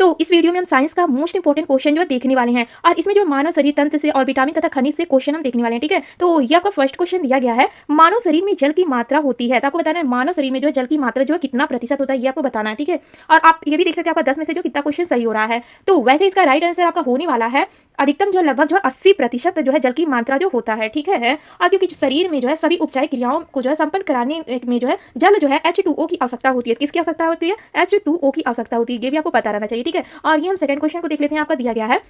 तो इस वीडियो में हम साइंस का मोस्ट इंपॉर्टेंट क्वेश्चन जो है देखने वाले हैं और इसमें जो मानव शरीर तंत्र से और विटामिन तथा खनिज से क्वेश्चन हम देखने वाले हैं। ठीक है, तो ये आपका फर्स्ट क्वेश्चन दिया गया है, मानव शरीर में जल की मात्रा होती है। तो आपको बताना है मानव शरीर में जो है जल की मात्रा जो है कितना प्रतिशत होता है, ये आपको बताना है। ठीक है, और आप ये भी देख सकते हैं आपका 10 में से जो कितना क्वेश्चन सही हो रहा है। तो वैसे इसका राइट आंसर आपका होने वाला है अधिकतम जो लगभग जो 80% जो है जल की मात्रा जो होता है। ठीक है, और क्योंकि शरीर में जो है सभी उपचार क्रियाओं को जो है संपन्न कराने में जो है जल जो है H2O की आवश्यकता होती है। किसकी आवश्यकता होती है? H2O की आवश्यकता होती है, ये भी आपको पता रहना चाहिए। ठीक है, और ये हम सेकंड क्वेश्चन को देख लेते हैं। आपका दिया गया है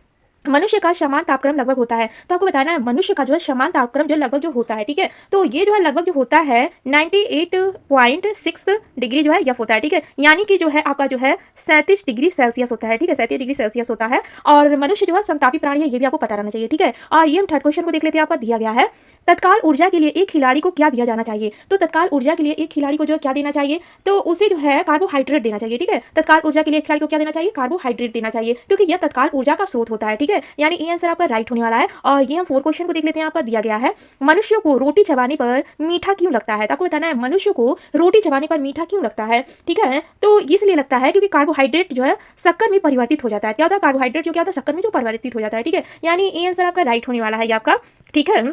मनुष्य का समान तापक्रम लगभग होता है। तो आपको बताना है मनुष्य का जो है समान तापक्रम जो लगभग जो होता है। ठीक है, तो ये जो है लगभग जो होता है 98.6 डिग्री जो है यफ होता है। ठीक है, यानी कि जो है आपका जो है 37 डिग्री सेल्सियस होता है। ठीक है, 37 डिग्री सेल्सियस होता है और मनुष्य जो है समतापी प्राणी है, ये भी आपको पता रहना चाहिए। ठीक है, और ये हम थर्ड क्वेश्चन को देख लेते हैं। आपका दिया गया है तत्काल ऊर्जा के लिए एक खिलाड़ी को क्या दिया जाना चाहिए। तो तत्काल ऊर्जा के लिए एक खिलाड़ी को जो क्या देना चाहिए, तो उसे जो है कार्बोहाइड्रेट देना चाहिए। ठीक है, तत्काल ऊर्जा के लिए एक खिलाड़ी को क्या देना चाहिए? कार्बोहाइड्रेट देना चाहिए, क्योंकि यह तत्काल ऊर्जा का स्रोत होता है। ठीक है, यानी ये आंसर आपका राइट होने वाला है। और ये हम फोर्थ क्वेश्चन को देख लेते हैं। आपका दिया गया है मनुष्य को रोटी चबाने पर मीठा क्यों लगता है। तो आपको बताना है मनुष्य को रोटी चबाने पर मीठा क्यों लगता है। ठीक है, तो इसलिए लगता है क्योंकि कार्बोहाइड्रेट जो है शक्कर में परिवर्तित हो जाता है। क्या होता है? कार्बोहाइड्रेट जो क्या होता है शक्कर में जो परिवर्तित हो जाता है। ठीक है, यानी ये आंसर आपका राइट होने वाला है ये आपका। ठीक है,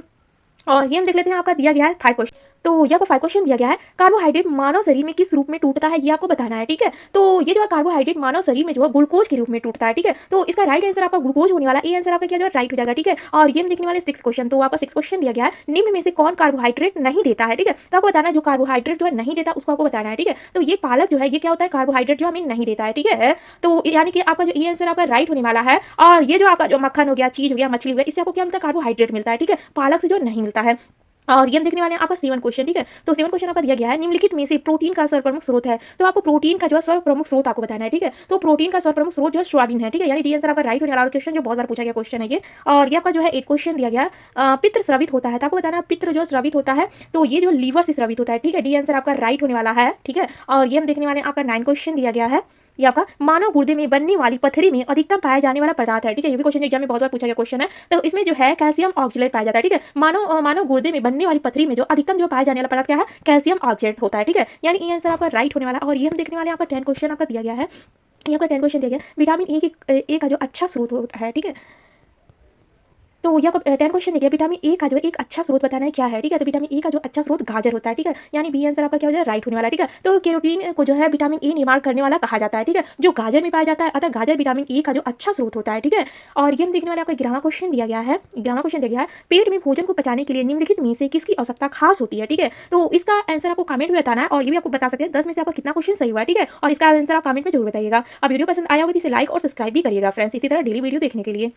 और ये हम देख लेते हैं। आपका दिया गया है फाइव क्वेश्चन। तो ये आपको फाइव क्वेश्चन दिया गया है कार्बोहाइड्रेट मानव शरीर में किस रूप में टूटता है, ये आपको बताना है। ठीक है, तो ये जो है कार्बोहाइड्रेट मानव शरीर में जो है ग्लूकोज के रूप में टूटता है। ठीक है, तो इसका राइट आंसर आपका ग्लूकोज होने वाला है। ये आंसर आपका क्या जो है राइट हो जाएगा। ठीक है, और ये हम देखने वाले सिक्स क्वेश्चन। तो आपका सिक्स क्वेश्चन दिया गया है निम्न में से कौन कार्बोहाइड्रेट नहीं देता है। ठीक है, तो आपको बताना है जो कार्बोहाइड्रेट जो है नहीं देता उसको आपको बताना है। ठीक है, तो ये पालक जो है ये क्या होता है? कार्बोहाइड्रेट जो हमें नहीं देता है। ठीक है, तो यानी कि आपका जो ये आंसर आपका राइट होने वाला है। और ये जो आपका जो मक्खन हो गया, चीज हो गया, मछली हो गया, इससे आपको क्या मिलता है? कार्बोहाइड्रेट मिलता है। ठीक है, पालक से जो नहीं मिलता है। और ये हम देखने वाले हैं आपका सेवन क्वेश्चन। ठीक है, तो सेवन क्वेश्चन आपका दिया गया है निम्नलिखित में से प्रोटीन का सर्वप्रमुख स्रोत है। तो आपको प्रोटीन का जो है सर्वप्रमुख स्रोत आपको बताना है। ठीक है, तो प्रोटीन का सर्वप्रमुख स्रोत जो है सोयाबीन है। ठीक है, यानी डी आंसर आपका राइट होने वाला क्वेश्चन जो बहुत बार पूछा गया क्वेश्चन है ये। और ये आपका जो है एट क्वेश्चन दिया गया पित्र स्रवित होता है। तो आपको बताना है पित्र जो स्रवित होता है तो ये जो लीवर से स्रवित होता है। ठीक है, डी आंसर आपका राइट होने वाला है। ठीक है, और ये हम देखने वाले हैं आपका नाइन क्वेश्चन दिया गया है ये आपका मानव गुर्दे में बनने वाली पथरी में अधिकतम पाया जाने वाला पदार्थ है। ठीक है, ये भी क्वेश्चन एग्जाम में बहुत बार पूछा गया क्वेश्चन है। तो इसमें जो है कैल्शियम ऑक्जेलेट पाया जाता है। ठीक है, मानव गुर्दे में बनने वाली पथरी में जो अधिकतम जो पाया जाने वाला पदार्थ क्या है? कैल्शियम ऑक्जेलेट होता है। ठीक है, यानी ये आंसर आपका राइट होने वाला। और ये हम देखने वाले आपका 10 क्वेश्चन आपका दिया गया है। ये आपका 10 क्वेश्चन दिया गया विटामिन ए का जो अच्छा स्रोत होता है। ठीक है, तो यह 10 क्वेश्चन देखिए विटामिन ए का जो एक अच्छा स्रोत बताना है क्या है। ठीक है, तो विटामिन ए का जो अच्छा स्रोत गाजर होता है। ठीक है, यानी बी आंसर आपका क्या हो जाए? राइट होने वाला। ठीक है, तो कैरोटीन को जो है विटामिन ए निर्माण करने वाला कहा जाता है। ठीक है, जो गाजर में पाया जाता है, अतः गाजर विटामिन ए का जो अच्छा स्रोत होता है। ठीक है, और ये हम देखने वाले आपका 11वां क्वेश्चन दिया गया है। 11वां क्वेश्चन दिया गया है पेट में भोजन को पचाने के लिए निम्नलिखित में से किसकी आवश्यकता खास होती है। ठीक है, तो इसका आंसर आपको कमेंट में बताना है और ये भी आपको बता सकते हैं 10 में से आपका कितना क्वेश्चन सही हुआ है। ठीक है, और इसका आंसर आप कमेंट में जरूर बताइएगा। अब वीडियो पसंद आया होगा तो इसे लाइक और सब्सक्राइब भी करिएगा फ्रेंड्स, इसी तरह डेली वीडियो देखने के लिए।